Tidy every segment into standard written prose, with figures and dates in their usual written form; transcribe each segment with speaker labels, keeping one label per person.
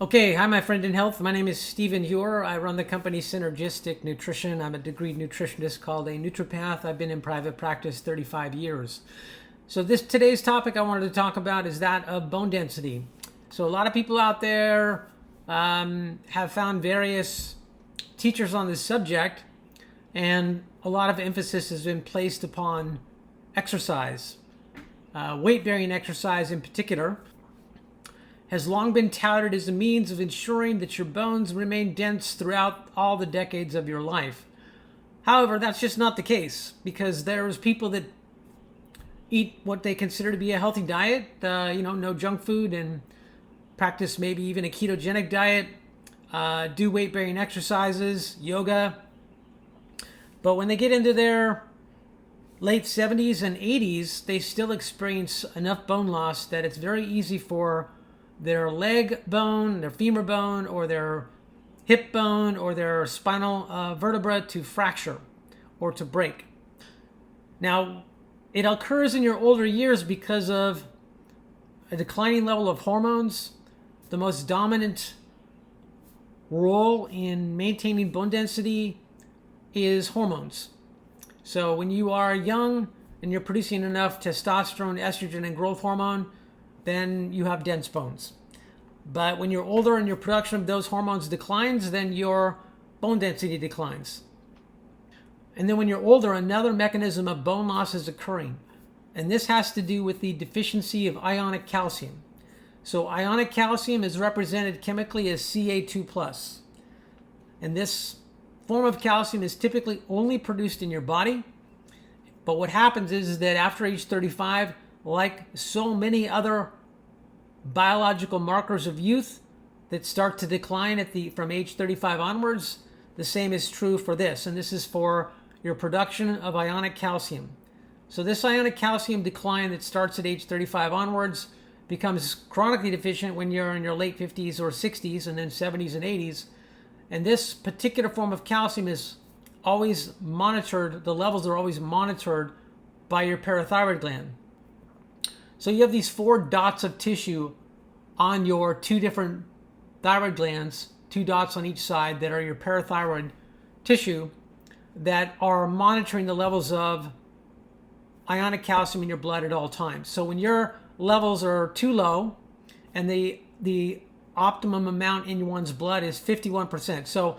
Speaker 1: Okay, hi, my friend in health. My name is Stephen Huer. I run the company Synergistic Nutrition. I'm a degreed nutritionist called a naturopath. I've been in private practice 35 years. So today's topic I wanted to talk about is that of bone density. So a lot of people out there have found various teachers on this subject, and a lot of emphasis has been placed upon exercise, weight-bearing exercise in particular has long been touted as a means of ensuring that your bones remain dense throughout all the decades of your life. However, that's just not the case, because there's people that eat what they consider to be a healthy diet, no junk food, and practice maybe even a ketogenic diet, do weight-bearing exercises, yoga. But when they get into their late 70s and 80s, they still experience enough bone loss that it's very easy for their leg bone, their femur bone, or their hip bone, or their spinal vertebra to fracture or to break. Now, it occurs in your older years because of a declining level of hormones. The most dominant role in maintaining bone density is hormones. So when you are young and you're producing enough testosterone, estrogen, and growth hormone, then you have dense bones. But when you're older and your production of those hormones declines, then your bone density declines. And then when you're older, another mechanism of bone loss is occurring. And this has to do with the deficiency of ionic calcium. So ionic calcium is represented chemically as Ca2+. And this form of calcium is typically only produced in your body. But what happens is that after age 35, like so many other biological markers of youth that start to decline from age 35 onwards, the same is true for this. And this is for your production of ionic calcium. So this ionic calcium decline that starts at age 35 onwards becomes chronically deficient when you're in your late 50s or 60s, and then 70s and 80s. And this particular form of calcium is always monitored, the levels are always monitored by your parathyroid gland. So you have these 4 dots of tissue on your 2 different thyroid glands, 2 dots on each side that are your parathyroid tissue that are monitoring the levels of ionic calcium in your blood at all times. So when your levels are too low and the optimum amount in one's blood is 51%. So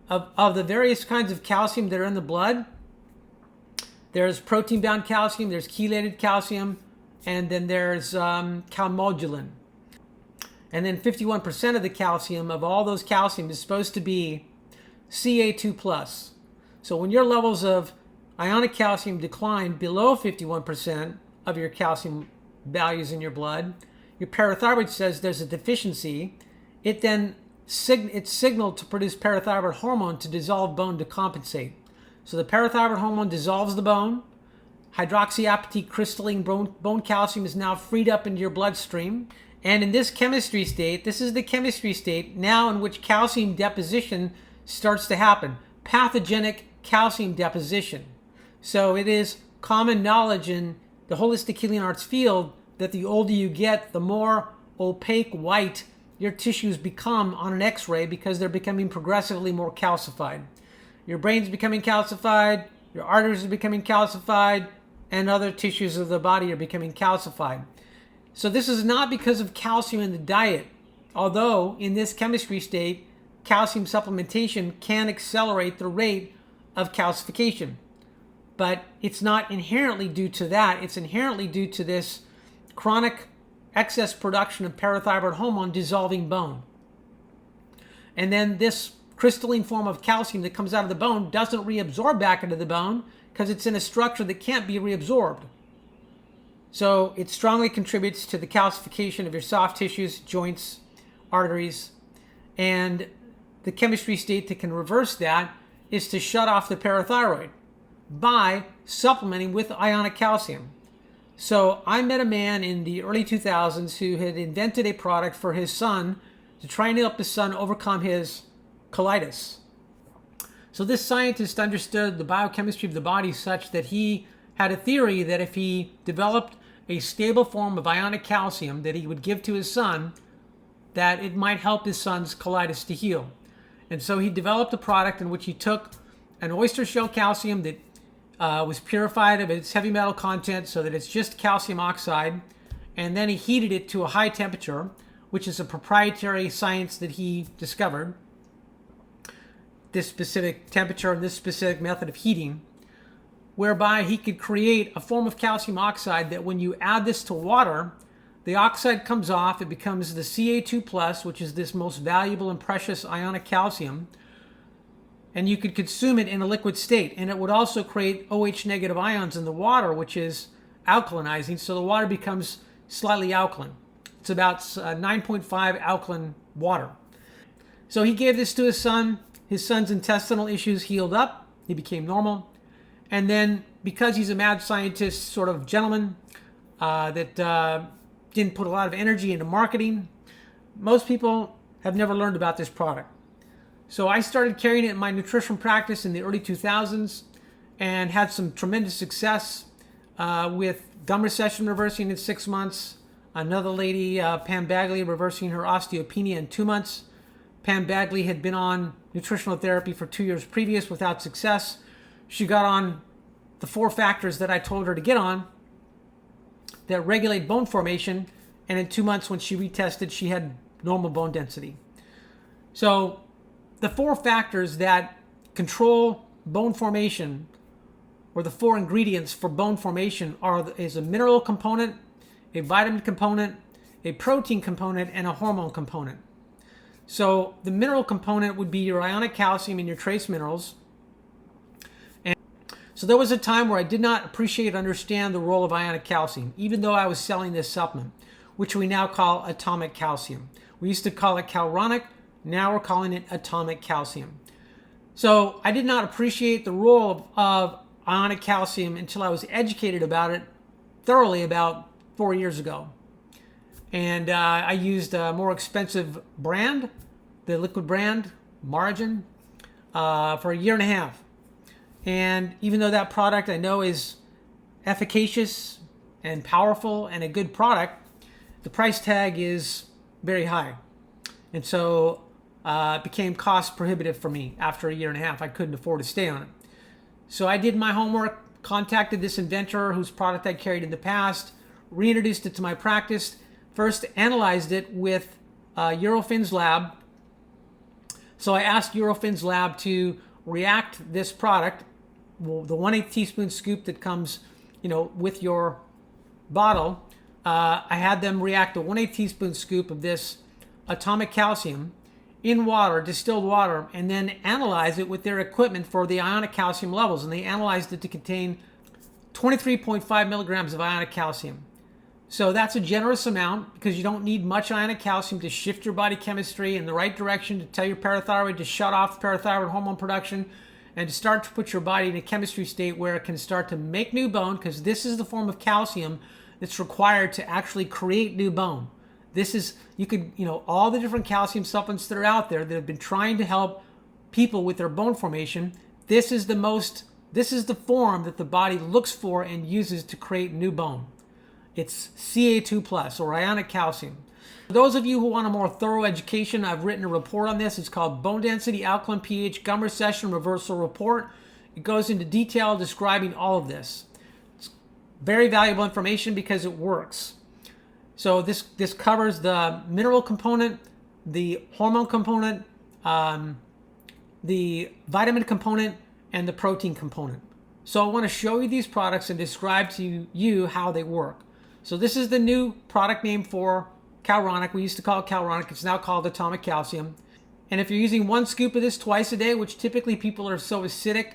Speaker 1: of the various kinds of calcium that are in the blood, there's protein-bound calcium, there's chelated calcium, and then there's calmodulin. And then 51% of the calcium of all those calcium is supposed to be Ca2+. So when your levels of ionic calcium decline below 51% of your calcium values in your blood, your parathyroid says there's a deficiency. It then it's signaled to produce parathyroid hormone to dissolve bone to compensate. So the parathyroid hormone dissolves the bone. Hydroxyapatite crystalline bone calcium is now freed up into your bloodstream. And in this chemistry state, this is the chemistry state now in which calcium deposition starts to happen. Pathogenic calcium deposition. So it is common knowledge in the holistic healing arts field that the older you get, the more opaque white your tissues become on an x-ray because they're becoming progressively more calcified. Your brain's becoming calcified, your arteries are becoming calcified, and other tissues of the body are becoming calcified. So this is not because of calcium in the diet, although in this chemistry state, calcium supplementation can accelerate the rate of calcification. But it's not inherently due to that. It's inherently due to this chronic excess production of parathyroid hormone dissolving bone. And then this crystalline form of calcium that comes out of the bone doesn't reabsorb back into the bone because it's in a structure that can't be reabsorbed. So it strongly contributes to the calcification of your soft tissues, joints, arteries, and the chemistry state that can reverse that is to shut off the parathyroid by supplementing with ionic calcium. So I met a man in the early 2000s who had invented a product for his son to try and help his son overcome his colitis. So this scientist understood the biochemistry of the body such that he had a theory that if he developed a stable form of ionic calcium that he would give to his son, that it might help his son's colitis to heal. And so he developed a product in which he took an oyster shell calcium that was purified of its heavy metal content so that it's just calcium oxide, and then he heated it to a high temperature, which is a proprietary science that he discovered, this specific temperature and this specific method of heating, whereby he could create a form of calcium oxide that when you add this to water, the oxide comes off, it becomes the Ca2+, which is this most valuable and precious ionic calcium, and you could consume it in a liquid state. And it would also create OH negative ions in the water, which is alkalinizing, so the water becomes slightly alkaline. It's about 9.5 alkaline water. So he gave this to his son. His son's intestinal issues healed up. He became normal. And then, because he's a mad scientist sort of gentleman that didn't put a lot of energy into marketing, most people have never learned about this product. So I started carrying it in my nutrition practice in the early 2000s and had some tremendous success with gum recession reversing in 6 months. Another lady, Pam Bagley, reversing her osteopenia in 2 months. Pam Bagley had been on nutritional therapy for 2 years previous without success. She got on the 4 factors that I told her to get on that regulate bone formation, and in 2 months when she retested, she had normal bone density. So the 4 factors that control bone formation, or the 4 ingredients for bone formation, is a mineral component, a vitamin component, a protein component, and a hormone component. So the mineral component would be your ionic calcium and your trace minerals. And so there was a time where I did not appreciate and understand the role of ionic calcium, even though I was selling this supplement, which we now call atomic calcium. We used to call it Calronic. Now we're calling it atomic calcium. So I did not appreciate the role of ionic calcium until I was educated about it thoroughly about 4 years ago. And I used a more expensive brand, the liquid brand, Margin, for a year and a half. And even though that product I know is efficacious and powerful and a good product, the price tag is very high. And so it became cost prohibitive for me after a year and a half. I couldn't afford to stay on it. So I did my homework, contacted this inventor whose product I carried in the past, reintroduced it to my practice, first analyzed it with Eurofins Lab. So I asked Eurofins Lab to react this product, the 1/8 teaspoon scoop that comes, with your bottle. I had them react a 1/8 teaspoon scoop of this atomic calcium in water, distilled water, and then analyze it with their equipment for the ionic calcium levels. And they analyzed it to contain 23.5 milligrams of ionic calcium. So that's a generous amount because you don't need much ionic calcium to shift your body chemistry in the right direction, to tell your parathyroid to shut off parathyroid hormone production, and to start to put your body in a chemistry state where it can start to make new bone, because this is the form of calcium that's required to actually create new bone. This is, all the different calcium supplements that are out there that have been trying to help people with their bone formation. This is the form that the body looks for and uses to create new bone. It's Ca2+, or ionic calcium. For those of you who want a more thorough education, I've written a report on this. It's called Bone Density, Alkaline pH, Gum Recession Reversal Report. It goes into detail describing all of this. It's very valuable information because it works. So this covers the mineral component, the hormone component, the vitamin component, and the protein component. So I want to show you these products and describe to you how they work. So this is the new product name for Calronic. We used to call it Calronic. It's now called Atomic Calcium. And if you're using 1 scoop of this twice a day, which typically people are so acidic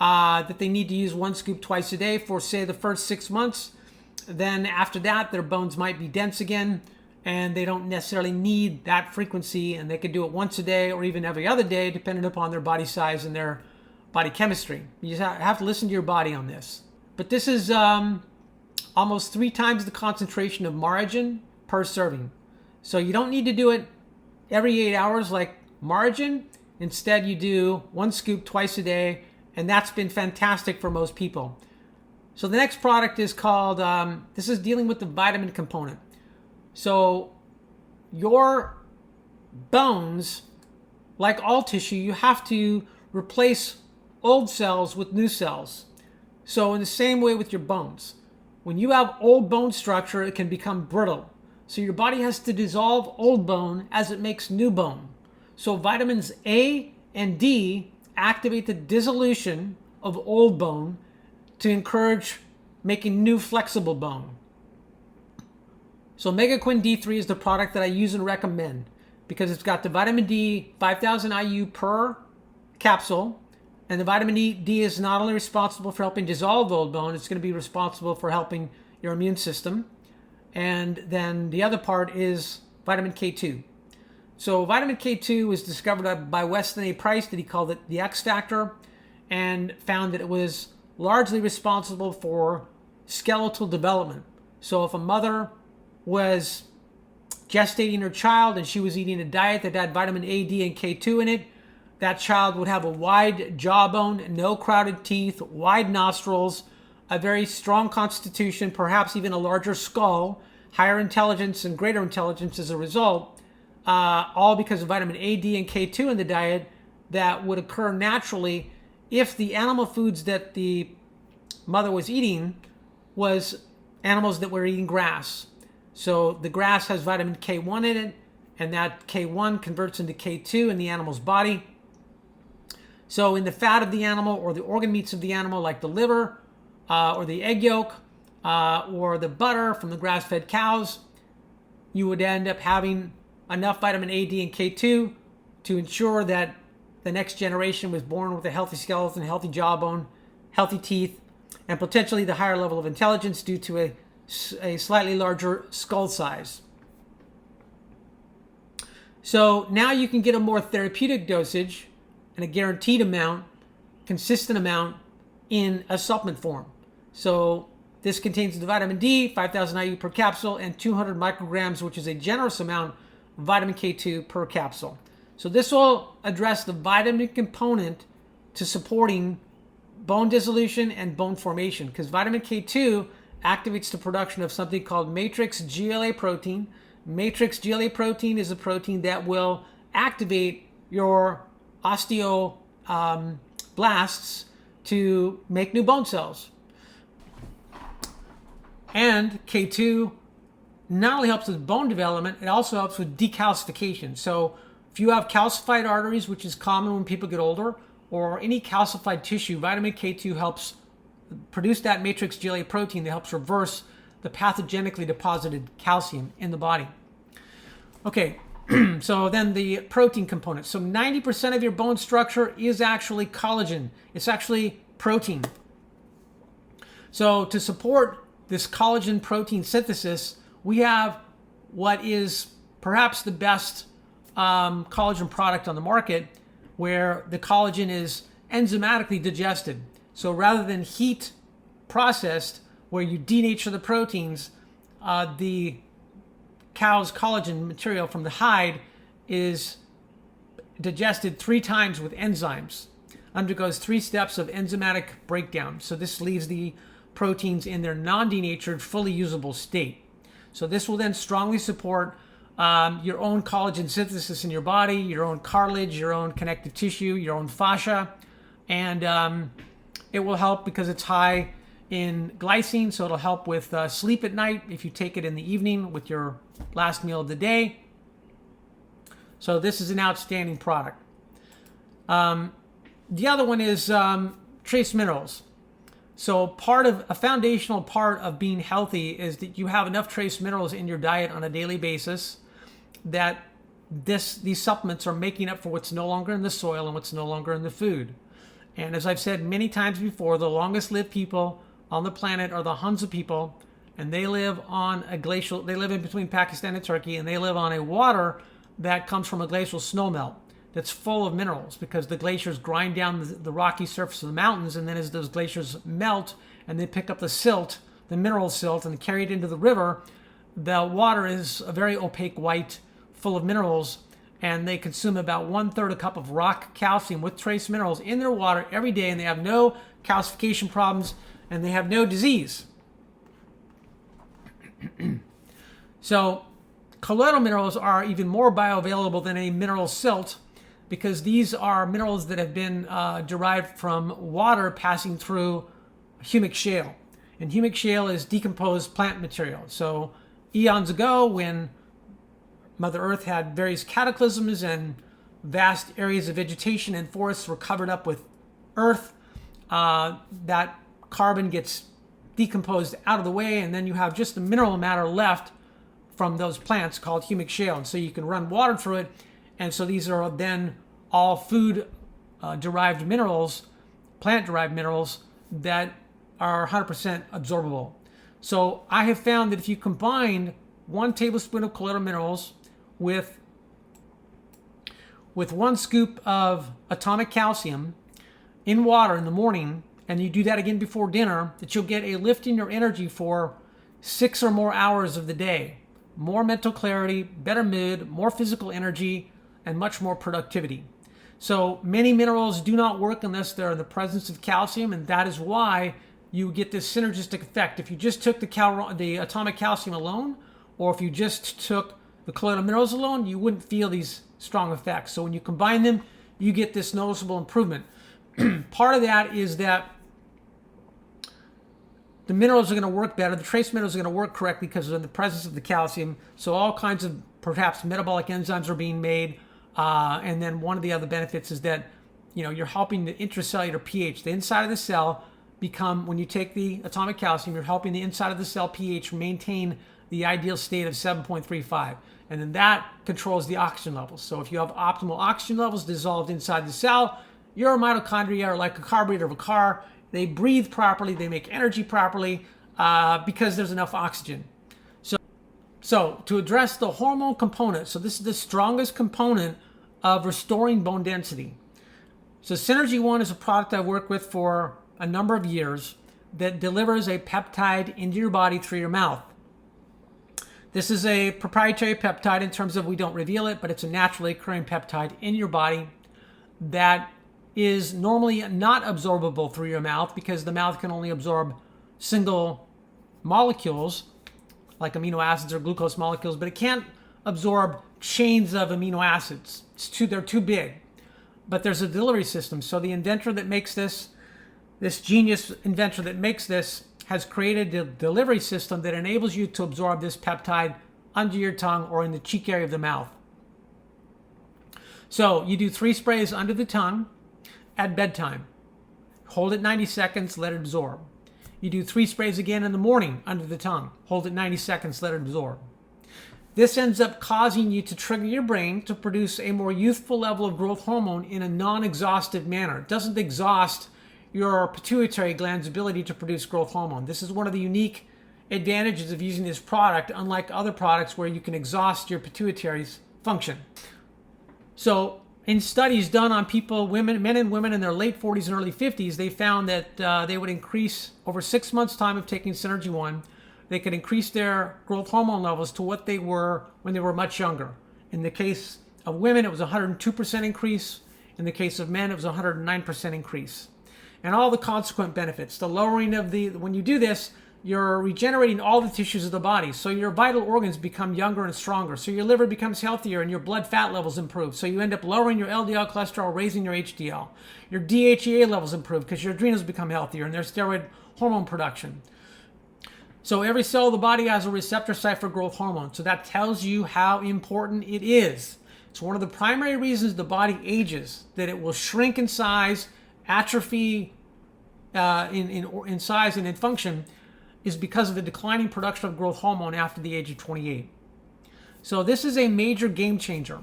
Speaker 1: that they need to use 1 scoop twice a day for, say, the first 6 months, then after that, their bones might be dense again, and they don't necessarily need that frequency, and they could do it once a day or even every other day, depending upon their body size and their body chemistry. You just have to listen to your body on this. But this is almost 3 times the concentration of Margin per serving. So you don't need to do it every 8 hours like Margin. Instead, you do 1 scoop twice a day, and that's been fantastic for most people. So the next product is called, this is dealing with the vitamin component. So your bones, like all tissue, you have to replace old cells with new cells. So in the same way with your bones, when you have old bone structure, it can become brittle. So your body has to dissolve old bone as it makes new bone. So vitamins A and D activate the dissolution of old bone to encourage making new flexible bone. So Megaquin D3 is the product that I use and recommend because it's got the vitamin D 5000 IU per capsule. And the vitamin D is not only responsible for helping dissolve old bone, it's going to be responsible for helping your immune system. And then the other part is vitamin K2. So vitamin K2 was discovered by Weston A. Price, that he called it the X factor, and found that it was largely responsible for skeletal development. So if a mother was gestating her child and she was eating a diet that had vitamin A, D, and K2 in it, that child would have a wide jawbone, no crowded teeth, wide nostrils, a very strong constitution, perhaps even a larger skull, higher intelligence and greater intelligence as a result, all because of vitamin A, D, and K2 in the diet that would occur naturally if the animal foods that the mother was eating was animals that were eating grass. So the grass has vitamin K1 in it, and that K1 converts into K2 in the animal's body. So in the fat of the animal or the organ meats of the animal, like the liver or the egg yolk or the butter from the grass-fed cows, you would end up having enough vitamin A, D, and K2 to ensure that the next generation was born with a healthy skeleton, healthy jawbone, healthy teeth, and potentially the higher level of intelligence due to a slightly larger skull size. So now you can get a more therapeutic dosage and a guaranteed amount, consistent amount in a supplement form. So this contains the vitamin D, 5000 IU per capsule, and 200 micrograms, which is a generous amount of vitamin K2 per capsule. So this will address the vitamin component to supporting bone dissolution and bone formation, because vitamin K2 activates the production of something called matrix GLA protein. Matrix GLA protein is a protein that will activate your osteoblasts to make new bone cells. And K2 not only helps with bone development, it also helps with decalcification. So if you have calcified arteries, which is common when people get older, or any calcified tissue, vitamin K2 helps produce that matrix GLA protein that helps reverse the pathogenically deposited calcium in the body. Okay, so then the protein component. So 90% of your bone structure is actually collagen. It's actually protein. So to support this collagen protein synthesis, we have what is perhaps the best collagen product on the market, where the collagen is enzymatically digested. So rather than heat processed, where you denature the proteins, the cow's collagen material from the hide is digested 3 times with enzymes, undergoes 3 steps of enzymatic breakdown. So this leaves the proteins in their non-denatured, fully usable state. So this will then strongly support your own collagen synthesis in your body, your own cartilage, your own connective tissue, your own fascia, and it will help because it's high in glycine, so it'll help with sleep at night if you take it in the evening with your last meal of the day. So this is an outstanding product. The other one is trace minerals. So a foundational part of being healthy is that you have enough trace minerals in your diet on a daily basis that these supplements are making up for what's no longer in the soil and what's no longer in the food. And as I've said many times before, the longest lived people on the planet are the Hunza people, and they live on a glacial, they live in between Pakistan and Turkey, and they live on a water that comes from a glacial snowmelt that's full of minerals, because the glaciers grind down the rocky surface of the mountains, and then as those glaciers melt and they pick up the silt, the mineral silt, and carry it into the river, the water is a very opaque white, full of minerals, and they consume about 1/3 a cup of rock calcium with trace minerals in their water every day, and they have no calcification problems, and they have no disease. So colloidal minerals are even more bioavailable than a mineral silt because these are minerals that have been derived from water passing through humic shale. And humic shale is decomposed plant material. So eons ago, when Mother Earth had various cataclysms and vast areas of vegetation and forests were covered up with earth, that carbon gets decomposed out of the way, and then you have just the mineral matter left from those plants called humic shale. And so you can run water through it. And so these are then all food derived minerals, plant derived minerals that are 100% absorbable. So I have found that if you combine 1 tablespoon of colloidal minerals with 1 scoop of atomic calcium in water in the morning, and you do that again before dinner, that you'll get a lift in your energy for 6 or more hours of the day. More mental clarity, better mood, more physical energy, and much more productivity. So many minerals do not work unless they're in the presence of calcium, and that is why you get this synergistic effect. If you just took the atomic calcium alone, or if you just took the colloidal minerals alone, you wouldn't feel these strong effects. So when you combine them, you get this noticeable improvement. Part of that is that the minerals are going to work better. The trace minerals are going to work correctly because they're in the presence of the calcium. So all kinds of perhaps metabolic enzymes are being made. And then one of the other benefits is that, you're helping the intracellular pH, the inside of the cell, when you take the atomic calcium, you're helping the inside of the cell pH maintain the ideal state of 7.35. And then that controls the oxygen levels. So if you have optimal oxygen levels dissolved inside the cell, your mitochondria are like a carburetor of a car. They breathe properly, they make energy properly because there's enough oxygen. So to address the hormone component, so this is the strongest component of restoring bone density. So Synergy One is a product I've worked with for a number of years that delivers a peptide into your body through your mouth. This is a proprietary peptide in terms of we don't reveal it, but it's a naturally occurring peptide in your body that is normally not absorbable through your mouth because the mouth can only absorb single molecules like amino acids or glucose molecules, but it can't absorb chains of amino acids. They're too big. But there's a delivery system. So the inventor that makes this genius inventor that makes this, has created a delivery system that enables you to absorb this peptide under your tongue or in the cheek area of the mouth. So you do 3 sprays under the tongue at bedtime. Hold it 90 seconds, let it absorb. You do 3 sprays again in the morning under the tongue. Hold it 90 seconds, let it absorb. This ends up causing you to trigger your brain to produce a more youthful level of growth hormone in a non-exhaustive manner. It doesn't exhaust your pituitary gland's ability to produce growth hormone. This is one of the unique advantages of using this product, unlike other products where you can exhaust your pituitary's function. So in studies done on people, men and women in their late 40s and early 50s, they found that they would increase over 6 months' time of taking Synergy One. They could increase their growth hormone levels to what they were when they were much younger. In the case of women, it was a 102% increase. In the case of men, it was a 109% increase. And all the consequent benefits. The lowering of when you do this, you're regenerating all the tissues of the body. So your vital organs become younger and stronger. So your liver becomes healthier and your blood fat levels improve. So you end up lowering your LDL cholesterol, raising your HDL. Your DHEA levels improve because your adrenals become healthier and there's steroid hormone production. So every cell of the body has a receptor site for growth hormone. So that tells you how important it is. It's one of the primary reasons the body ages, that it will shrink in size, atrophy in size and in function, is because of the declining production of growth hormone after the age of 28. So this is a major game changer.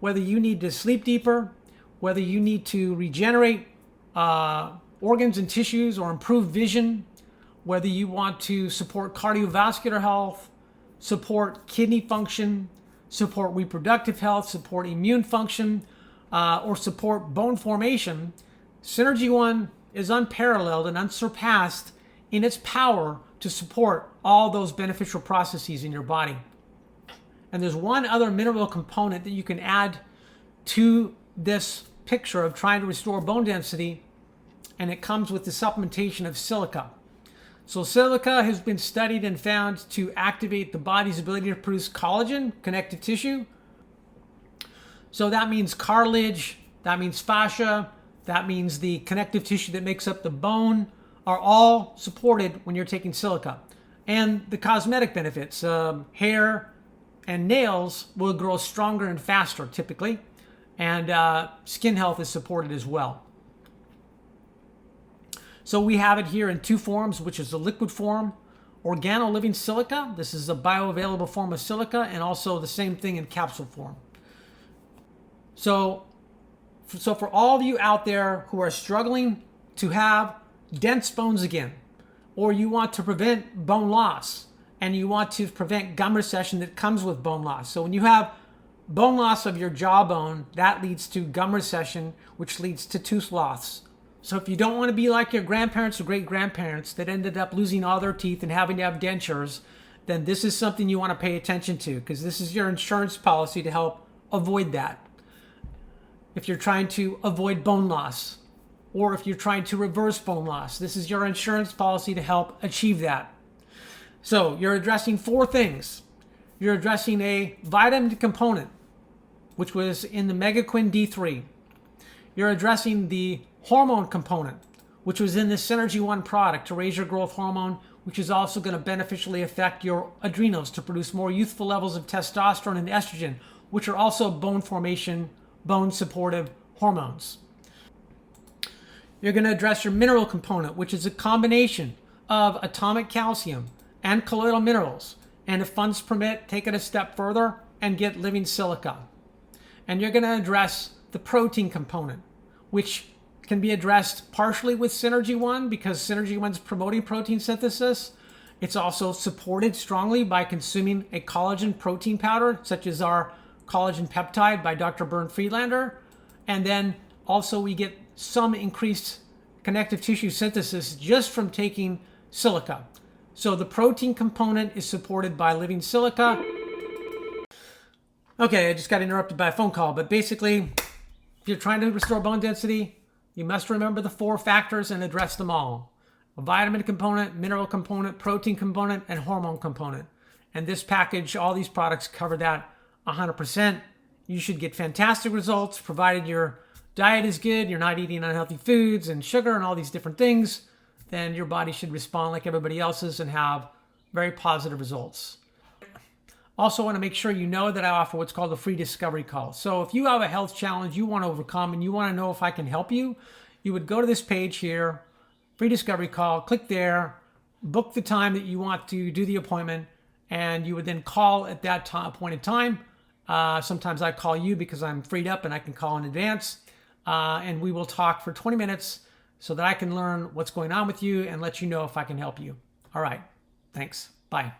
Speaker 1: Whether you need to sleep deeper, whether you need to regenerate organs and tissues or improve vision, whether you want to support cardiovascular health, support kidney function, support reproductive health, support immune function, or support bone formation, Synergy One is unparalleled and unsurpassed in its power to support all those beneficial processes in your body. And there's one other mineral component that you can add to this picture of trying to restore bone density, and it comes with the supplementation of silica. So silica has been studied and found to activate the body's ability to produce collagen, connective tissue. So that means cartilage, that means fascia, that means the connective tissue that makes up the bone are all supported when you're taking silica. And the cosmetic benefits, hair and nails will grow stronger and faster typically, and skin health is supported as well. So we have it here in two forms, which is the liquid form, organoliving silica. This is a bioavailable form of silica, and also the same thing in capsule form. So for all of you out there who are struggling to have dense bones again, or you want to prevent bone loss, and you want to prevent gum recession that comes with bone loss. So when you have bone loss of your jawbone, that leads to gum recession, which leads to tooth loss. So if you don't want to be like your grandparents or great-grandparents that ended up losing all their teeth and having to have dentures, then this is something you want to pay attention to, because this is your insurance policy to help avoid that. If you're trying to avoid bone loss, or if you're trying to reverse bone loss, this is your insurance policy to help achieve that. So you're addressing four things. You're addressing a vitamin component, which was in the Megaquin D3. You're addressing the hormone component, which was in the Synergy One product to raise your growth hormone, which is also going to beneficially affect your adrenals to produce more youthful levels of testosterone and estrogen, which are also bone formation, bone supportive hormones. You're going to address your mineral component, which is a combination of atomic calcium and colloidal minerals. And if funds permit, take it a step further and get living silica. And you're going to address the protein component, which can be addressed partially with Synergy One because Synergy One's promoting protein synthesis. It's also supported strongly by consuming a collagen protein powder, such as our collagen peptide by Dr. Bernd Friedlander. And then also we get some increased connective tissue synthesis just from taking silica. So the protein component is supported by living silica. Okay, I just got interrupted by a phone call, but basically, if you're trying to restore bone density, you must remember the four factors and address them all. A vitamin component, mineral component, protein component, and hormone component. And this package, all these products cover that 100%. You should get fantastic results provided your diet is good, you're not eating unhealthy foods and sugar and all these different things, then your body should respond like everybody else's and have very positive results. Also want to make sure you know that I offer what's called a free discovery call. So if you have a health challenge you want to overcome and you want to know if I can help you, you would go to this page here, free discovery call, click there, book the time that you want to do the appointment, and you would then call at that appointed time. Sometimes I call you because I'm freed up and I can call in advance. And we will talk for 20 minutes so that I can learn what's going on with you and let you know if I can help you. All right. Thanks. Bye.